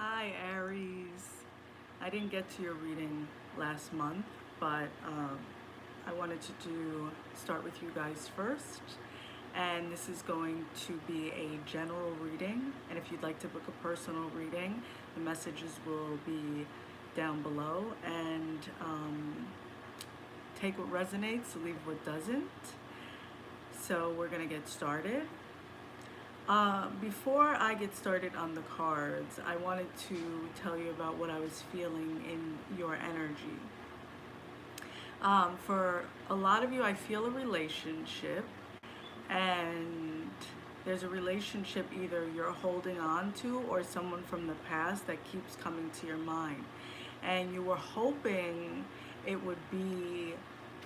Hi, Aries. I didn't get to your reading last month, but I wanted to start with you guys first. And this is going to be a general reading. And if you'd like to book a personal reading, the messages will be down below. And take what resonates, leave what doesn't. So we're going to get started. Before I get started on the cards, I wanted to tell you about what I was feeling in your energy. For a lot of you, I feel a relationship, and there's a relationship either you're holding on to or someone from the past that keeps coming to your mind. And you were hoping it would be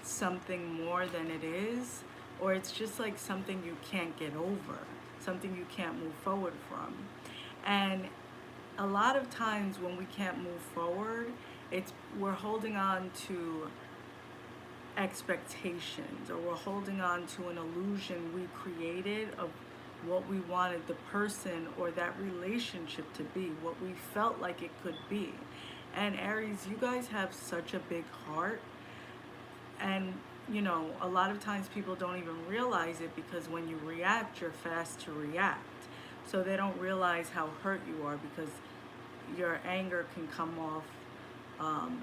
something more than it is, or it's just like something you can't get over, something you can't move forward from. And a lot of times when we can't move forward, we're holding on to expectations, or we're holding on to an illusion we created of what we wanted the person or that relationship to be, what we felt like it could be. And Aries, you guys have such a big heart, and a lot of times people don't even realize it, because when you react, you're fast to react. So they don't realize how hurt you are, because your anger can come off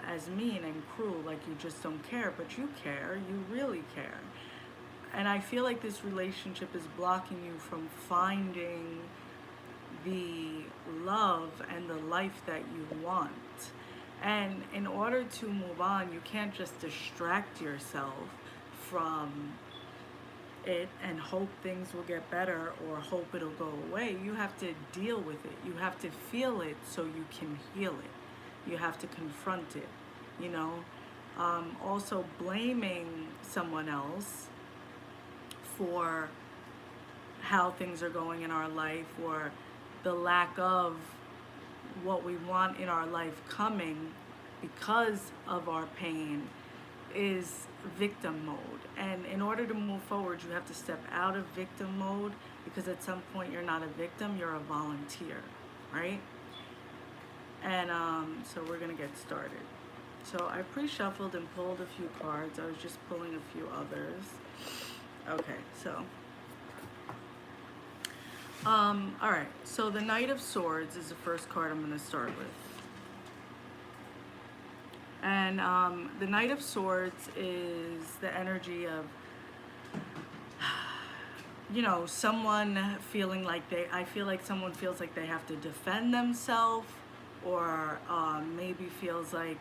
as mean and cruel, like you just don't care, but you care, you really care. And I feel like this relationship is blocking you from finding the love and the life that you want. And in order to move on, you can't just distract yourself from it and hope things will get better or hope it'll go away. You have to deal with it. You have to feel it so you can heal it. You have to confront it, Also, blaming someone else for how things are going in our life, or the lack of what we want in our life coming because of our pain, is victim mode. And in order to move forward, you have to step out of victim mode, because at some point you're not a victim, you're a volunteer, right? And so we're gonna get started. So I pre-shuffled and pulled a few cards. I was just pulling a few others. Okay, so all right, so the Knight of Swords is the first card I'm going to start with. And the Knight of Swords is the energy of, someone feeling like I feel like someone feels like they have to defend themselves, or maybe feels like,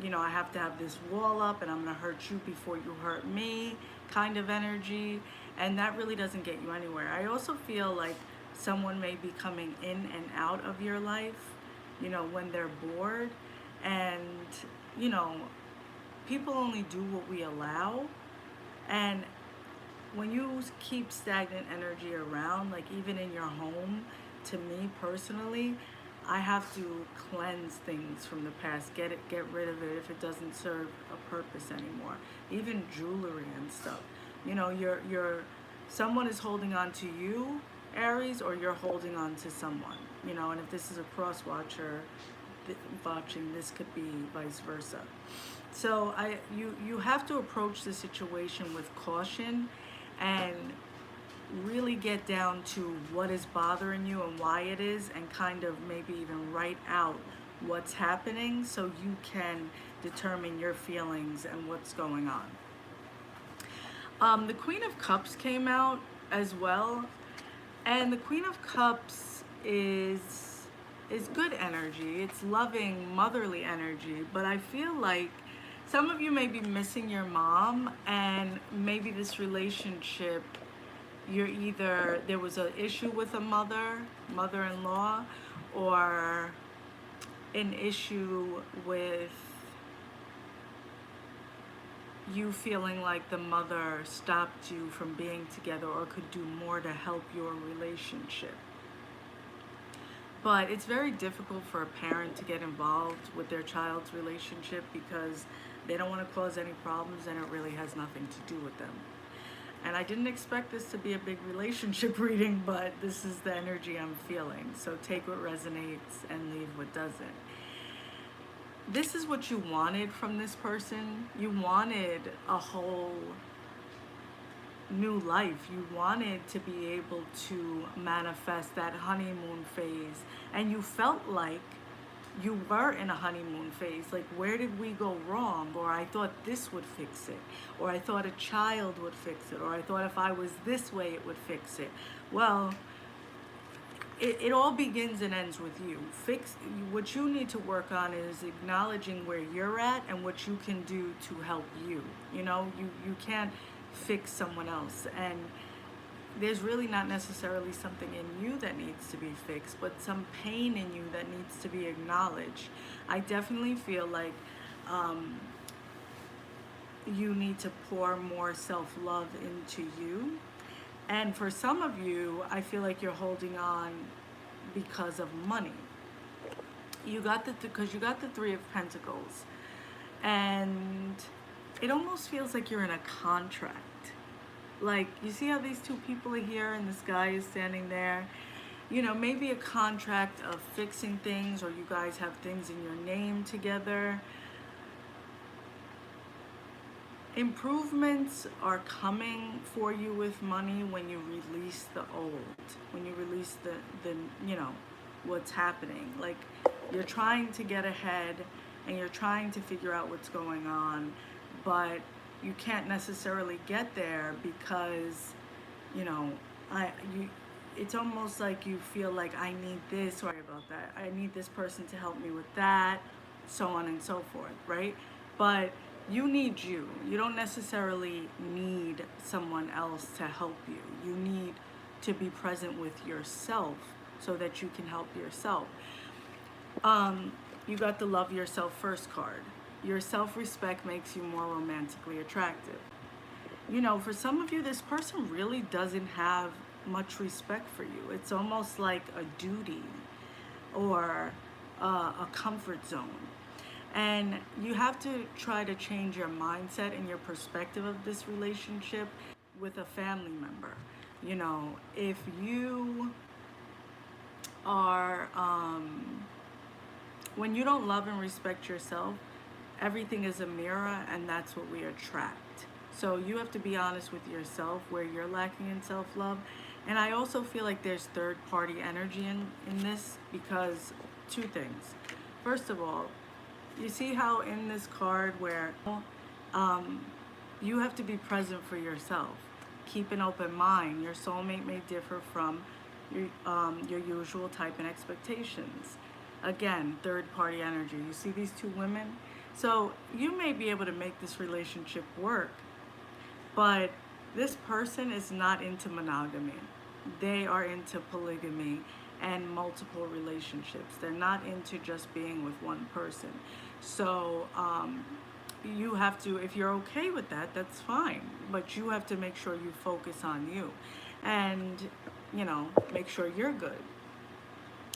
I have to have this wall up and I'm going to hurt you before you hurt me kind of energy. And that really doesn't get you anywhere. I also feel like someone may be coming in and out of your life, when they're bored. And, people only do what we allow. And when you keep stagnant energy around, like even in your home, to me personally, I have to cleanse things from the past, get rid of it if it doesn't serve a purpose anymore. Even jewelry and stuff. Someone is holding on to you, Aries, or you're holding on to someone. And if this is a cross watcher watching, this could be vice versa. So you have to approach the situation with caution, and really get down to what is bothering you and why it is, and kind of maybe even write out what's happening so you can determine your feelings and what's going on. The Queen of Cups came out as well, and the Queen of Cups is good energy. It's loving, motherly energy, but I feel like some of you may be missing your mom, and maybe this relationship, there was an issue with a mother-in-law, or an issue with you feeling like the mother stopped you from being together or could do more to help your relationship. But it's very difficult for a parent to get involved with their child's relationship, because they don't want to cause any problems, and it really has nothing to do with them. And I didn't expect this to be a big relationship reading, but this is the energy I'm feeling. So take what resonates and leave what doesn't. This is what you wanted from this person. You wanted a whole new life. You wanted to be able to manifest that honeymoon phase. And you felt like you were in a honeymoon phase. Like, where did we go wrong? Or I thought this would fix it. Or I thought a child would fix it. Or I thought if I was this way, it would fix it. Well, it all begins and ends with you. What you need to work on is acknowledging where you're at and what you can do to help you. You can't fix someone else, and there's really not necessarily something in you that needs to be fixed, but some pain in you that needs to be acknowledged. I definitely feel like you need to pour more self-love into you. And for some of you, I feel like you're holding on because of money. Because you got the Three of Pentacles, and it almost feels like you're in a contract. Like, you see how these two people are here and this guy is standing there? Maybe a contract of fixing things, or you guys have things in your name together. Improvements are coming for you with money when you release the old, when you release the what's happening. Like, you're trying to get ahead and you're trying to figure out what's going on, but you can't necessarily get there because it's almost like you feel like, I need this, sorry about that, I need this person to help me with that, so on and so forth, right? But you need you. You don't necessarily need someone else to help you. You need to be present with yourself so that you can help yourself. You got the Love Yourself First card. Your self-respect makes you more romantically attractive. For some of you, this person really doesn't have much respect for you. It's almost like a duty or a comfort zone. And you have to try to change your mindset and your perspective of this relationship with a family member. If you are, when you don't love and respect yourself, everything is a mirror, and that's what we attract. So you have to be honest with yourself where you're lacking in self-love. And I also feel like there's third-party energy in this, because two things. First of all, you see how in this card where you have to be present for yourself. Keep an open mind. Your soulmate may differ from your usual type and expectations. Again, third-party energy. You see these two women? So you may be able to make this relationship work, but this person is not into monogamy. They are into polygamy and multiple relationships. They're not into just being with one person. So you have to, if you're okay with that, that's fine. But you have to make sure you focus on you and, make sure you're good.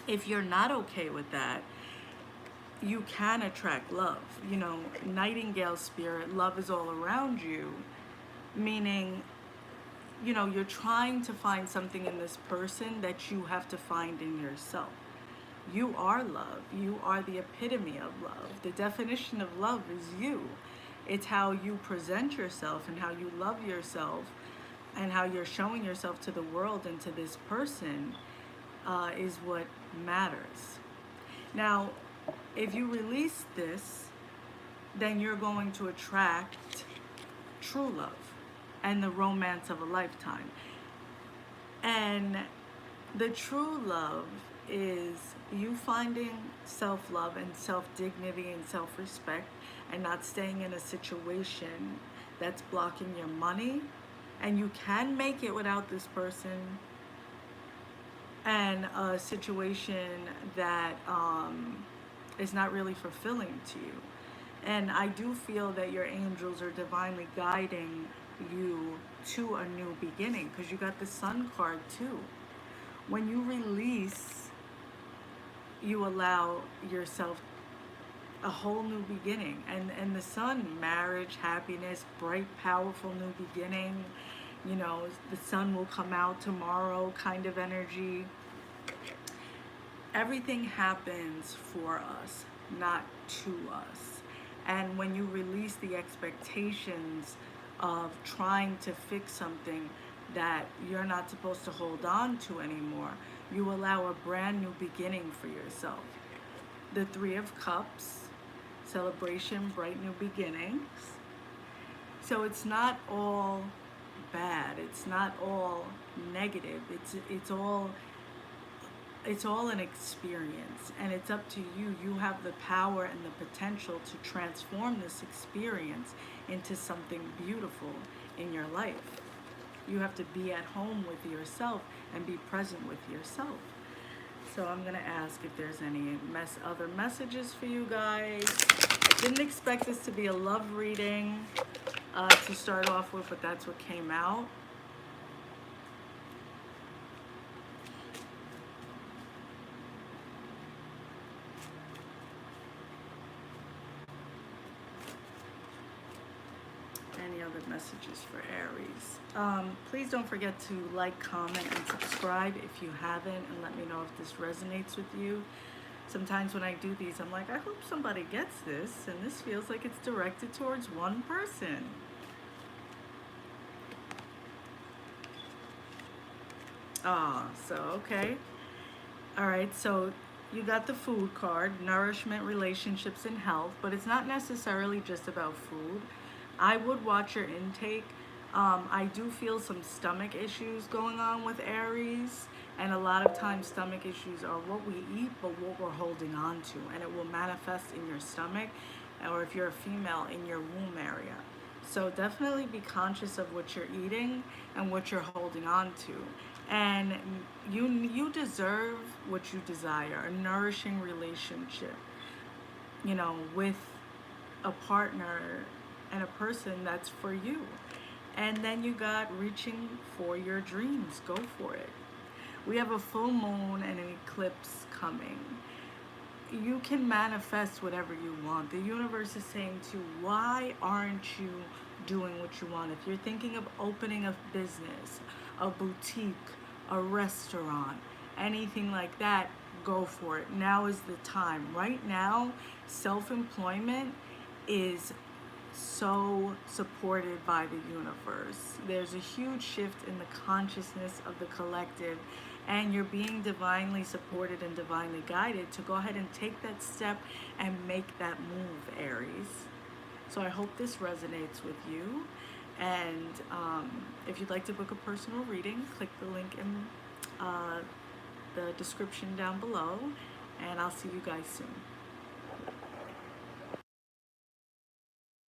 If you're not okay with that, you can attract love. Nightingale spirit, love is all around you, meaning, you're trying to find something in this person that you have to find in yourself. You are love. You are the epitome of love. The definition of love is you. It's how you present yourself and how you love yourself and how you're showing yourself to the world and to this person is what matters. Now, if you release this, then you're going to attract true love and the romance of a lifetime. And the true love is you finding self-love and self-dignity and self-respect and not staying in a situation that's blocking your money. And you can make it without this person, and a situation that is not really fulfilling to you. And I do feel that your angels are divinely guiding you to a new beginning, because you got the Sun card too. When you release, you allow yourself a whole new beginning. And the Sun, marriage, happiness, bright, powerful new beginning. you know, the sun will come out tomorrow kind of energy. Everything happens for us, not to us. And when you release the expectations of trying to fix something that you're not supposed to hold on to anymore, you allow a brand new beginning for yourself. The Three of Cups, celebration, bright new beginnings. So it's not all bad. It's not all negative. It's all an experience, and it's up to you. You have the power and the potential to transform this experience into something beautiful in your life. You have to be at home with yourself and be present with yourself. So I'm gonna ask if there's any other messages for you guys. I didn't expect this to be a love reading to start off with, but that's what came out. Any other messages for Aries? Please don't forget to like, comment, and subscribe if you haven't, and let me know if this resonates with you. Sometimes when I do these, I'm like, I hope somebody gets this, and this feels like it's directed towards one person. So okay. All right, so you got the food card, nourishment, relationships, and health, but it's not necessarily just about food. I would watch your intake. I do feel some stomach issues going on with Aries, and a lot of times stomach issues are what we eat, but what we're holding on to, and it will manifest in your stomach, or if you're a female, in your womb area. So definitely be conscious of what you're eating and what you're holding on to. And you deserve what you desire, a nourishing relationship, you know, with a partner and a person that's for you. And then you got reaching for your dreams. Go for it. We have a full moon and an eclipse coming. You can manifest whatever you want. The universe is saying to you, why aren't you doing what you want? If you're thinking of opening a business, a boutique, a restaurant, anything like that, go for it. Now is the time. Right now, self-employment is so supported by the universe. There's a huge shift in the consciousness of the collective, and you're being divinely supported and divinely guided to go ahead and take that step and make that move, Aries. So I hope this resonates with you. And if you'd like to book a personal reading, click the link in the description down below, and I'll see you guys soon.